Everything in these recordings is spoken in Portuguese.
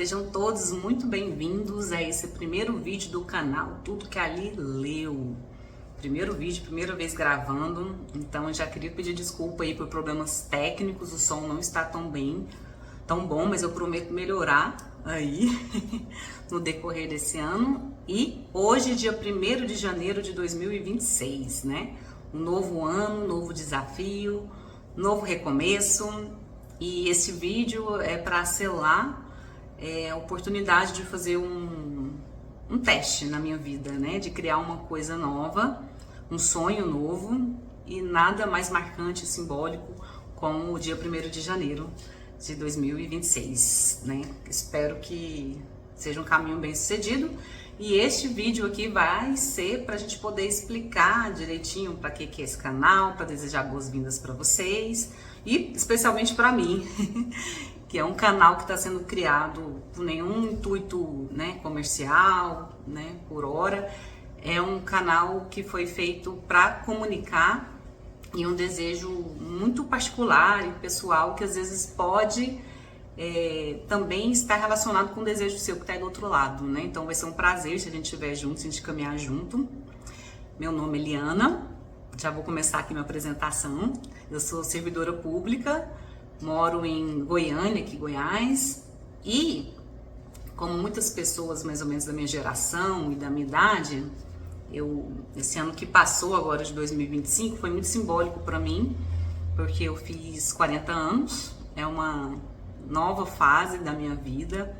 Sejam todos muito bem-vindos a esse primeiro vídeo do canal Tudo que Ali Leu. Primeiro vídeo, primeira vez gravando, então eu já queria pedir desculpa aí por problemas técnicos, o som não está tão bom, mas eu prometo melhorar aí no decorrer desse ano. E hoje, dia 1º de janeiro de 2026, né? Um novo ano, novo desafio, novo recomeço. E esse vídeo é para selar a oportunidade de fazer um teste na minha vida, né? De criar uma coisa nova, um sonho novo e nada mais marcante e simbólico como o dia 1º de janeiro de 2026, né? Espero que seja um caminho bem sucedido. E este vídeo aqui vai ser para a gente poder explicar direitinho para que é esse canal, para desejar boas-vindas para vocês e especialmente para mim, que é um canal que está sendo criado com nenhum intuito, né, comercial, né, por hora. É um canal que foi feito para comunicar e um desejo muito particular e pessoal que às vezes pode também estar relacionado com o desejo seu que está aí do outro lado, né? Então vai ser um prazer se a gente estiver junto, se a gente caminhar junto. Meu nome é Eliana, já vou começar aqui minha apresentação. Eu sou servidora pública, moro em Goiânia, aqui em Goiás, e como muitas pessoas mais ou menos da minha geração e da minha idade, esse ano que passou agora de 2025 foi muito simbólico para mim, porque eu fiz 40 anos, é uma nova fase da minha vida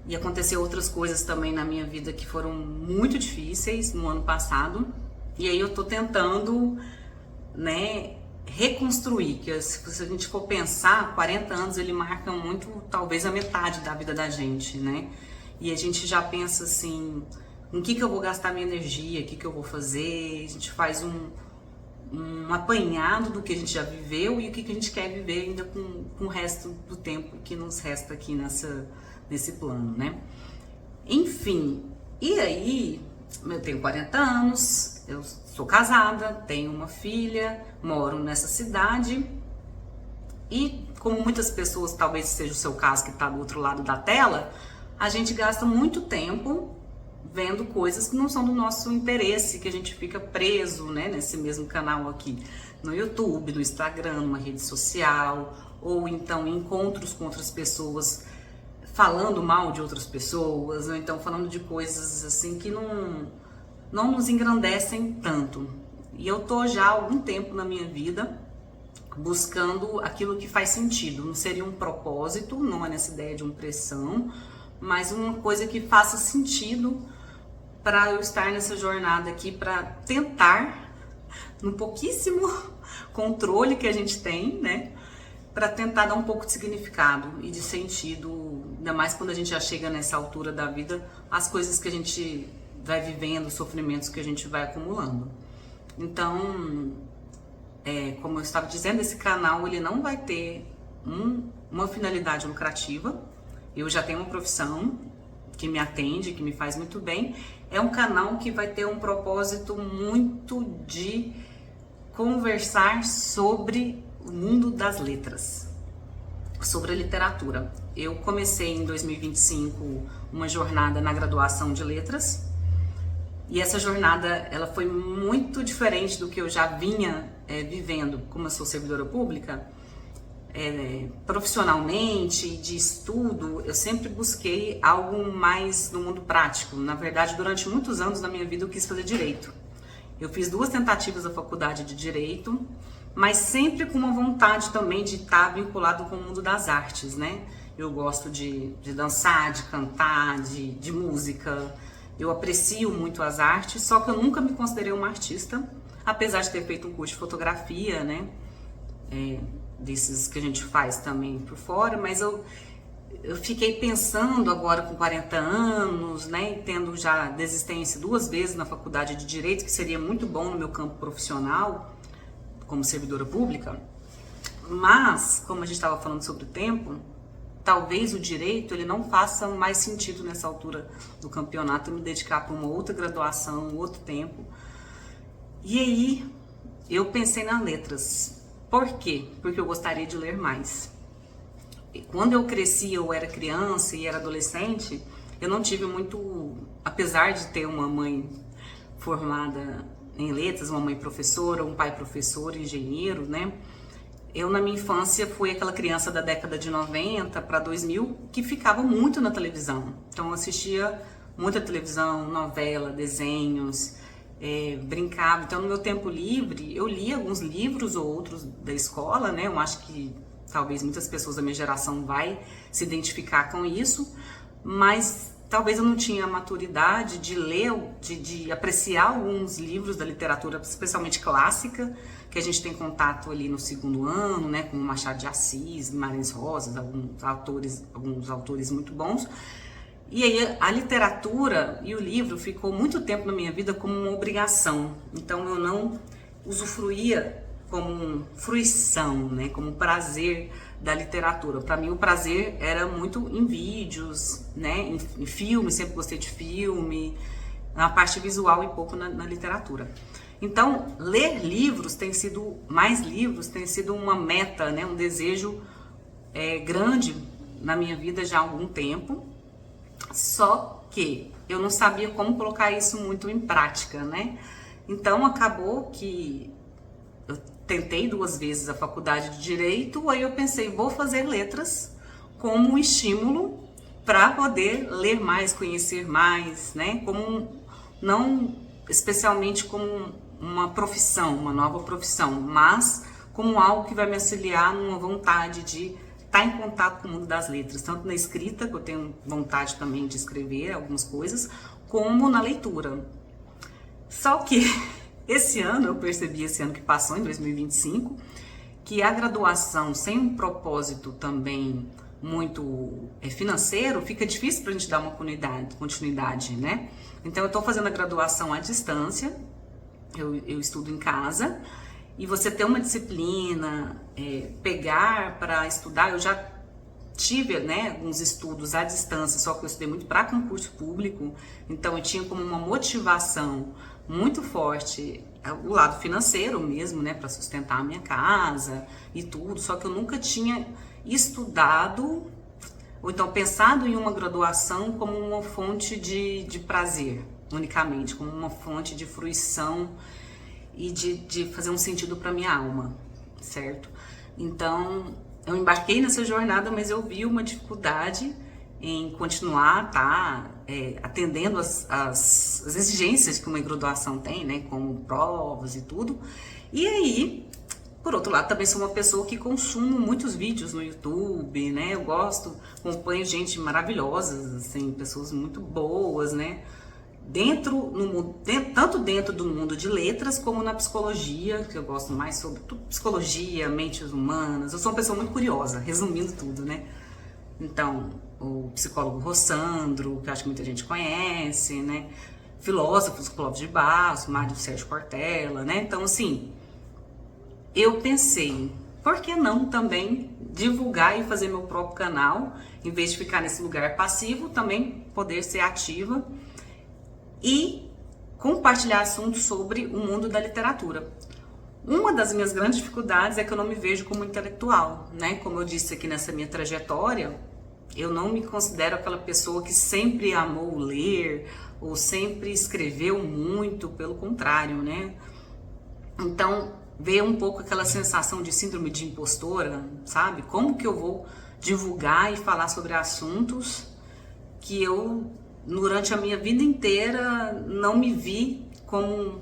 e aconteceu outras coisas também na minha vida que foram muito difíceis no ano passado, e aí eu tô tentando, né, reconstruir, que se a gente for pensar, 40 anos ele marca muito, talvez a metade da vida da gente, né? E a gente já pensa assim, em que eu vou gastar minha energia, o que eu vou fazer, a gente faz um apanhado do que a gente já viveu e o que a gente quer viver ainda com o resto do tempo que nos resta aqui nesse plano, né? Enfim, e aí, eu tenho 40 anos, eu sou casada, tenho uma filha, moro nessa cidade e, como muitas pessoas, talvez seja o seu caso que está do outro lado da tela, a gente gasta muito tempo vendo coisas que não são do nosso interesse, que a gente fica preso, né, nesse mesmo canal aqui, no YouTube, no Instagram, numa rede social, ou então encontros com outras pessoas falando mal de outras pessoas, ou então falando de coisas assim que não nos engrandecem tanto. E eu tô já há algum tempo na minha vida buscando aquilo que faz sentido, não seria um propósito, não é nessa ideia de uma pressão, mas uma coisa que faça sentido para eu estar nessa jornada aqui, para tentar, no pouquíssimo controle que a gente tem, né, para tentar dar um pouco de significado e de sentido, ainda mais quando a gente já chega nessa altura da vida, as coisas que a gente vai vivendo, os sofrimentos que a gente vai acumulando. Então, como eu estava dizendo, esse canal ele não vai ter uma finalidade lucrativa. Eu já tenho uma profissão que me atende, que me faz muito bem. É um canal que vai ter um propósito muito de conversar sobre o mundo das letras, sobre a literatura. Eu comecei em 2025 uma jornada na graduação de letras, e essa jornada ela foi muito diferente do que eu já vinha vivendo, como eu sou servidora pública. Profissionalmente, de estudo, eu sempre busquei algo mais no mundo prático. Na verdade, durante muitos anos da minha vida eu quis fazer direito. Eu fiz 2 tentativas da faculdade de direito, mas sempre com uma vontade também de estar vinculado com o mundo das artes, né? Eu gosto de dançar, de cantar, de música. Eu aprecio muito as artes, só que eu nunca me considerei uma artista, apesar de ter feito um curso de fotografia, né? Desses que a gente faz também por fora, mas eu fiquei pensando agora com 40 anos, né, e tendo já desistência 2 vezes na faculdade de Direito, que seria muito bom no meu campo profissional, como servidora pública, mas, como a gente estava falando sobre o tempo, talvez o direito ele não faça mais sentido nessa altura do campeonato, me dedicar para uma outra graduação, outro tempo. E aí, eu pensei nas letras. Por quê? Porque eu gostaria de ler mais. quando eu cresci, eu era criança e era adolescente, eu não tive muito, apesar de ter uma mãe formada em letras, uma mãe professora, um pai professor, engenheiro, né? Eu, na minha infância, fui aquela criança da década de 90 para 2000 que ficava muito na televisão. Então, eu assistia muita televisão, novela, desenhos, brincava. Então, no meu tempo livre, eu lia alguns livros ou outros da escola, né? Eu acho que talvez muitas pessoas da minha geração vai se identificar com isso, mas talvez eu não tinha a maturidade de ler, de apreciar alguns livros da literatura, especialmente clássica, que a gente tem contato ali no segundo ano, né, como Machado de Assis, Guimarães Rosa, alguns autores muito bons. E aí a literatura e o livro ficou muito tempo na minha vida como uma obrigação. Então eu não usufruía como fruição, né, como prazer da literatura. Para mim o prazer era muito em vídeos, né, em filme, sempre gostei de filme, na parte visual e pouco na literatura. Então, ler livros tem sido uma meta, né, um desejo grande na minha vida já há algum tempo, só que eu não sabia como colocar isso muito em prática, né? Então, acabou que eu tentei 2 vezes a faculdade de Direito, aí eu pensei, vou fazer letras como um estímulo para poder ler mais, conhecer mais, né? Não especialmente como uma profissão, uma nova profissão, mas como algo que vai me auxiliar numa vontade de estar em contato com o mundo das letras, tanto na escrita, que eu tenho vontade também de escrever algumas coisas, como na leitura. Só que esse ano, eu percebi esse ano que passou, em 2025, que a graduação sem um propósito também muito financeiro, fica difícil para a gente dar uma continuidade, né? Então eu estou fazendo a graduação à distância, eu estudo em casa, e você ter uma disciplina, pegar para estudar, eu já tive, né, alguns estudos à distância, só que eu estudei muito para concurso público, então eu tinha como uma motivação muito forte o lado financeiro mesmo, né, para sustentar a minha casa e tudo, só que eu nunca tinha estudado ou então pensado em uma graduação como uma fonte de prazer, unicamente, como uma fonte de fruição e de fazer um sentido para minha alma, certo? Então, eu embarquei nessa jornada, mas eu vi uma dificuldade em continuar, atendendo as exigências que uma graduação tem, né, como provas e tudo. E aí, por outro lado, também sou uma pessoa que consumo muitos vídeos no YouTube, né, eu acompanho gente maravilhosa, assim, pessoas muito boas, né, tanto dentro do mundo de letras como na psicologia, que eu gosto mais sobre psicologia, mentes humanas. Eu sou uma pessoa muito curiosa, resumindo tudo, né? Então, o psicólogo Rossandro, que eu acho que muita gente conhece, né? Filósofos, Clóvis de Barros, Mário Sérgio Cortella, né? Então, assim, eu pensei, por que não também divulgar e fazer meu próprio canal, em vez de ficar nesse lugar passivo, também poder ser ativa e compartilhar assuntos sobre o mundo da literatura. Uma das minhas grandes dificuldades é que eu não me vejo como intelectual, né? Como eu disse aqui nessa minha trajetória, eu não me considero aquela pessoa que sempre amou ler ou sempre escreveu muito, pelo contrário, né? Então, veio um pouco aquela sensação de síndrome de impostora, sabe? Como que eu vou divulgar e falar sobre assuntos que eu, durante a minha vida inteira, não me vi como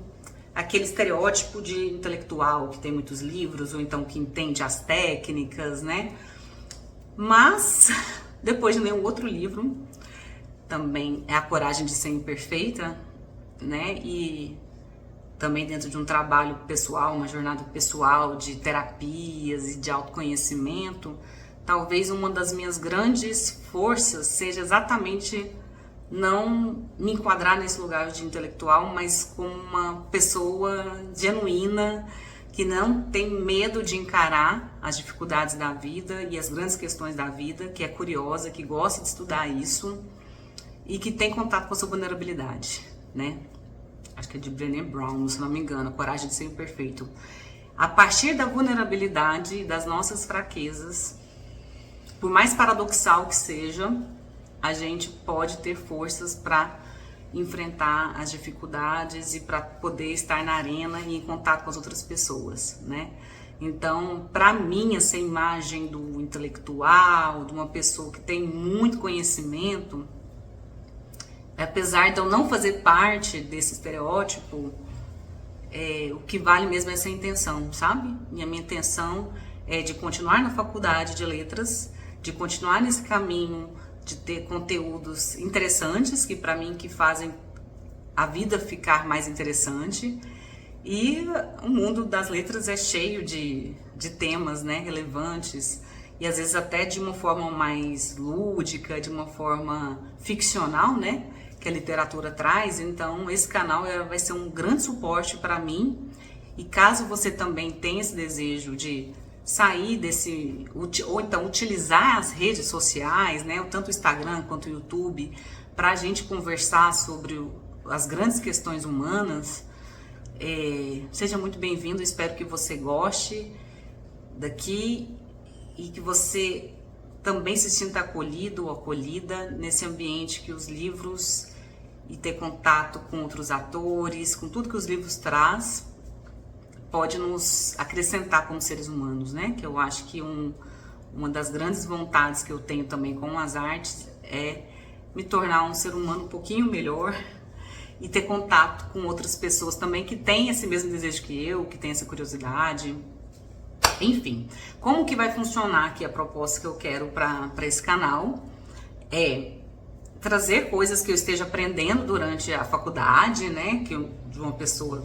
aquele estereótipo de intelectual que tem muitos livros, ou então que entende as técnicas, né? Mas, depois de ler um outro livro, também é A Coragem de Ser Imperfeita, né? E também dentro de um trabalho pessoal, uma jornada pessoal de terapias e de autoconhecimento, talvez uma das minhas grandes forças seja exatamente não me enquadrar nesse lugar de intelectual, mas como uma pessoa genuína, que não tem medo de encarar as dificuldades da vida e as grandes questões da vida, que é curiosa, que gosta de estudar isso e que tem contato com a sua vulnerabilidade, né? Acho que é de Brené Brown, se não me engano, Coragem de Ser Imperfeito. A partir da vulnerabilidade, das nossas fraquezas, por mais paradoxal que seja, a gente pode ter forças para enfrentar as dificuldades e para poder estar na arena e em contato com as outras pessoas, né? Então, para mim, essa imagem do intelectual, de uma pessoa que tem muito conhecimento, apesar de eu não fazer parte desse estereótipo, o que vale mesmo é essa intenção, sabe? E a minha intenção é de continuar na faculdade de letras, de continuar nesse caminho, de ter conteúdos interessantes, que para mim que fazem a vida ficar mais interessante. E o mundo das letras é cheio de temas, né, relevantes, e às vezes até de uma forma mais lúdica, de uma forma ficcional, né, que a literatura traz. Então esse canal vai ser um grande suporte para mim. E caso você também tenha esse desejo de sair desse, ou então utilizar as redes sociais, né, tanto o Instagram quanto o YouTube, para a gente conversar sobre as grandes questões humanas, seja muito bem-vindo. Espero que você goste daqui e que você também se sinta acolhido ou acolhida nesse ambiente que os livros, e ter contato com outros atores, com tudo que os livros traz, pode nos acrescentar como seres humanos, né? Que eu acho que uma das grandes vontades que eu tenho também com as artes é me tornar um ser humano um pouquinho melhor e ter contato com outras pessoas também que têm esse mesmo desejo que eu, que têm essa curiosidade. Enfim, como que vai funcionar aqui a proposta que eu quero para esse canal? É trazer coisas que eu esteja aprendendo durante a faculdade, né? De uma pessoa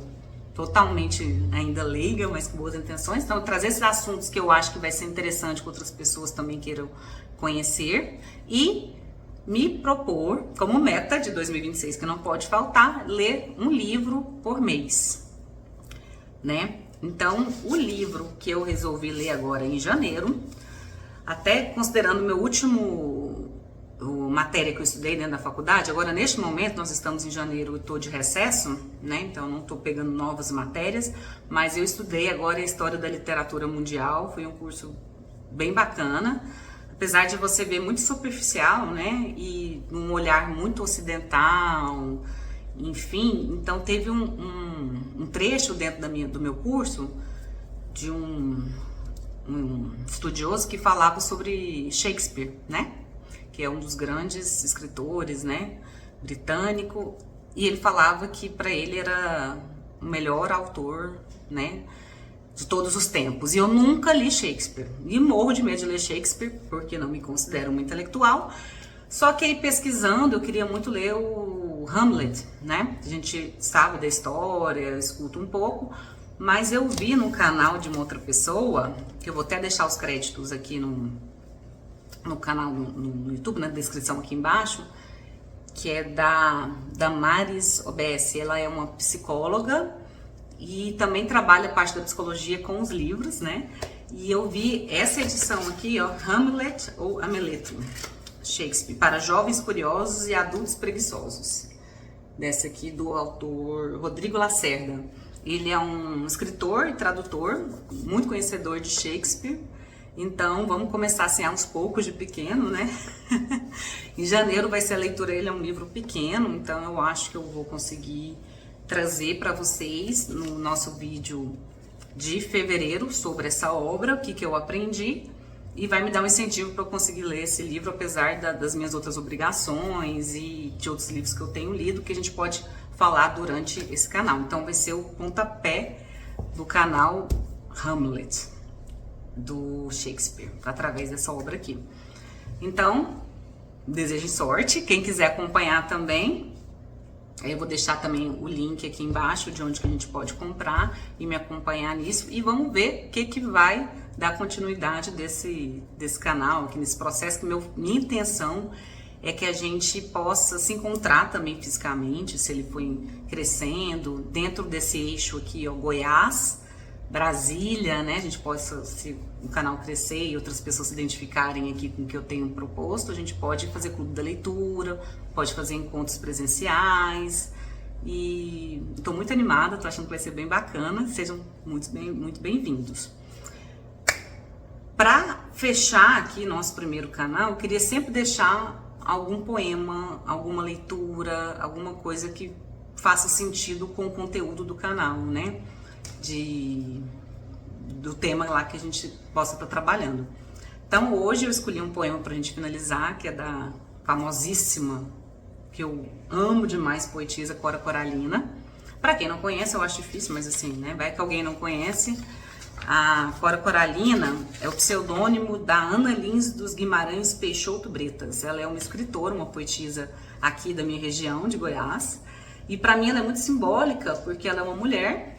totalmente ainda leiga, mas com boas intenções. Então, trazer esses assuntos que eu acho que vai ser interessante que outras pessoas também queiram conhecer, e me propor como meta de 2026, que não pode faltar, ler um livro por mês, né? Então, o livro que eu resolvi ler agora em janeiro, até considerando meu último matéria que eu estudei dentro da faculdade, agora neste momento nós estamos em janeiro, eu estou de recesso, né? Então não estou pegando novas matérias, mas eu estudei agora a História da Literatura Mundial. Foi um curso bem bacana, apesar de você ver muito superficial, né? E um olhar muito ocidental, enfim. Então teve um trecho dentro do meu curso de um estudioso que falava sobre Shakespeare, né? Que é um dos grandes escritores, né, britânico, e ele falava que para ele era o melhor autor, né, de todos os tempos. E eu nunca li Shakespeare, e morro de medo de ler Shakespeare, porque não me considero uma intelectual. Só que aí, pesquisando, eu queria muito ler o Hamlet, né? A gente sabe da história, escuta um pouco, mas eu vi no canal de uma outra pessoa, que eu vou até deixar os créditos aqui no canal no YouTube, na descrição aqui embaixo, que é da Damaris OBS. Ela é uma psicóloga e também trabalha a parte da psicologia com os livros, né? E eu vi essa edição aqui, ó, Hamlet ou Amleto, Shakespeare, para jovens curiosos e adultos preguiçosos. Dessa aqui do autor Rodrigo Lacerda. Ele é um escritor e tradutor, muito conhecedor de Shakespeare. Então, vamos começar assim aos poucos, de pequeno, né? Em janeiro vai ser a leitura, ele é um livro pequeno, então eu acho que eu vou conseguir trazer para vocês no nosso vídeo de fevereiro sobre essa obra, o que eu aprendi, e vai me dar um incentivo para eu conseguir ler esse livro, apesar das minhas outras obrigações e de outros livros que eu tenho lido, que a gente pode falar durante esse canal. Então, vai ser o pontapé do canal Hamlet, do Shakespeare, através dessa obra aqui. Então, desejo sorte. Quem quiser acompanhar também, eu vou deixar também o link aqui embaixo de onde que a gente pode comprar e me acompanhar nisso, e vamos ver o que vai dar continuidade desse canal aqui, nesse processo, que minha intenção é que a gente possa se encontrar também fisicamente, se ele for crescendo, dentro desse eixo aqui, ó, Goiás, Brasília, né? A gente possa, se o canal crescer e outras pessoas se identificarem aqui com o que eu tenho proposto, a gente pode fazer clube da leitura, pode fazer encontros presenciais. E estou muito animada, estou achando que vai ser bem bacana. Sejam muito bem-vindos. Para fechar aqui nosso primeiro canal, eu queria sempre deixar algum poema, alguma leitura, alguma coisa que faça sentido com o conteúdo do canal, né? Do tema lá que a gente possa estar trabalhando. Então hoje eu escolhi um poema pra gente finalizar, que é da famosíssima, que eu amo demais, poetisa Cora Coralina. Pra quem não conhece, eu acho difícil, mas assim, né? Vai que alguém não conhece. A Cora Coralina é o pseudônimo da Ana Lins dos Guimarães Peixoto Bretas. Ela é uma escritora, uma poetisa aqui da minha região, de Goiás. E para mim ela é muito simbólica, porque ela é uma mulher,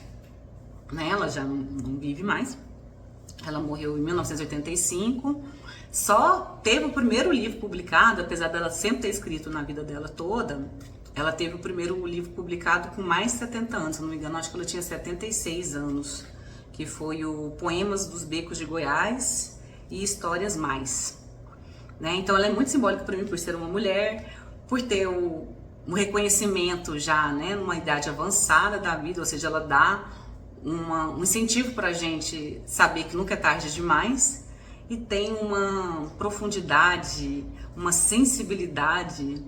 né? Ela já não vive mais. Ela morreu em 1985. Só teve o primeiro livro publicado, apesar dela sempre ter escrito na vida dela toda. Ela teve o primeiro livro publicado com mais de 70 anos, se não me engano, acho que ela tinha 76 anos. Que foi o Poemas dos Becos de Goiás e Histórias Mais. Né? Então ela é muito simbólica para mim por ser uma mulher, por ter um reconhecimento já, né, numa idade avançada da vida, ou seja, ela dá um incentivo para a gente saber que nunca é tarde demais, e tem uma profundidade, uma sensibilidade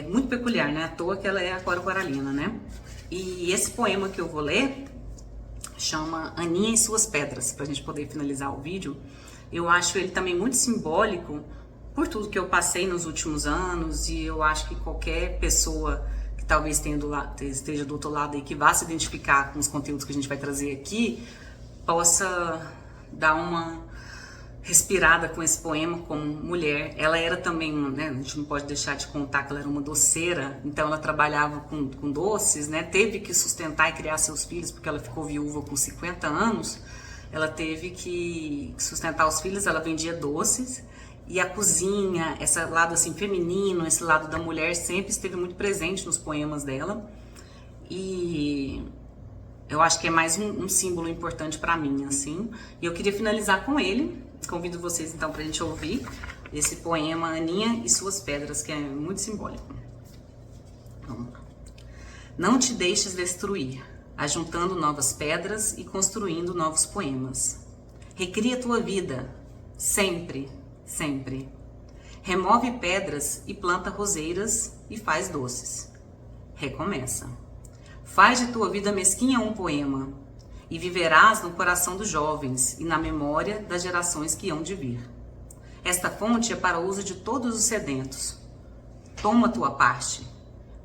muito peculiar, né? À toa que ela é a Cora Coralina, né? E esse poema que eu vou ler chama Aninha e Suas Pedras, pra gente poder finalizar o vídeo. Eu acho ele também muito simbólico por tudo que eu passei nos últimos anos, e eu acho que qualquer pessoa que talvez esteja do outro lado aí, que vá se identificar com os conteúdos que a gente vai trazer aqui, possa dar uma respirada com esse poema como mulher. Ela era também, né, a gente não pode deixar de contar que ela era uma doceira, então ela trabalhava com doces, né, teve que sustentar e criar seus filhos, porque ela ficou viúva com 50 anos, ela teve que sustentar os filhos, ela vendia doces, e a cozinha, esse lado assim feminino, esse lado da mulher sempre esteve muito presente nos poemas dela, e eu acho que é mais um símbolo importante para mim, assim, e eu queria finalizar com ele. Convido vocês então para a gente ouvir esse poema Aninha e Suas Pedras, que é muito simbólico. Vamos lá. Não te deixes destruir, ajuntando novas pedras e construindo novos poemas. Recria tua vida, sempre, sempre. Remove pedras e planta roseiras e faz doces. Recomeça. Faz de tua vida mesquinha um poema, e viverás no coração dos jovens e na memória das gerações que hão de vir. Esta fonte é para o uso de todos os sedentos. Toma tua parte.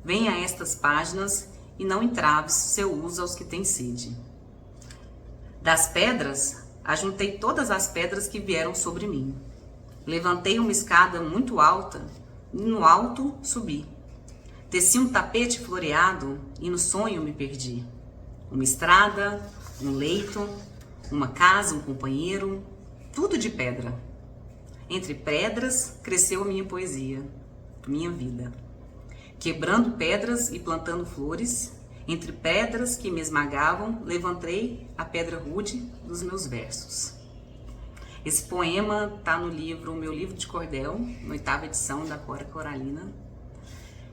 Venha a estas páginas e não entraves seu uso aos que têm sede. Das pedras, ajuntei todas as pedras que vieram sobre mim. Levantei uma escada muito alta e no alto subi. Teci um tapete floreado e no sonho me perdi. Uma estrada, um leito, uma casa, um companheiro, tudo de pedra. Entre pedras cresceu a minha poesia, minha vida. Quebrando pedras e plantando flores, entre pedras que me esmagavam, levantei a pedra rude dos meus versos. Esse poema está no livro, meu livro de cordel, na 8ª edição da Cora Coralina.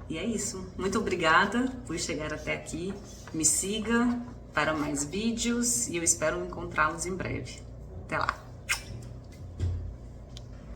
E é isso. Muito obrigada por chegar até aqui. Me siga para mais vídeos e eu espero encontrá-los em breve. Até lá!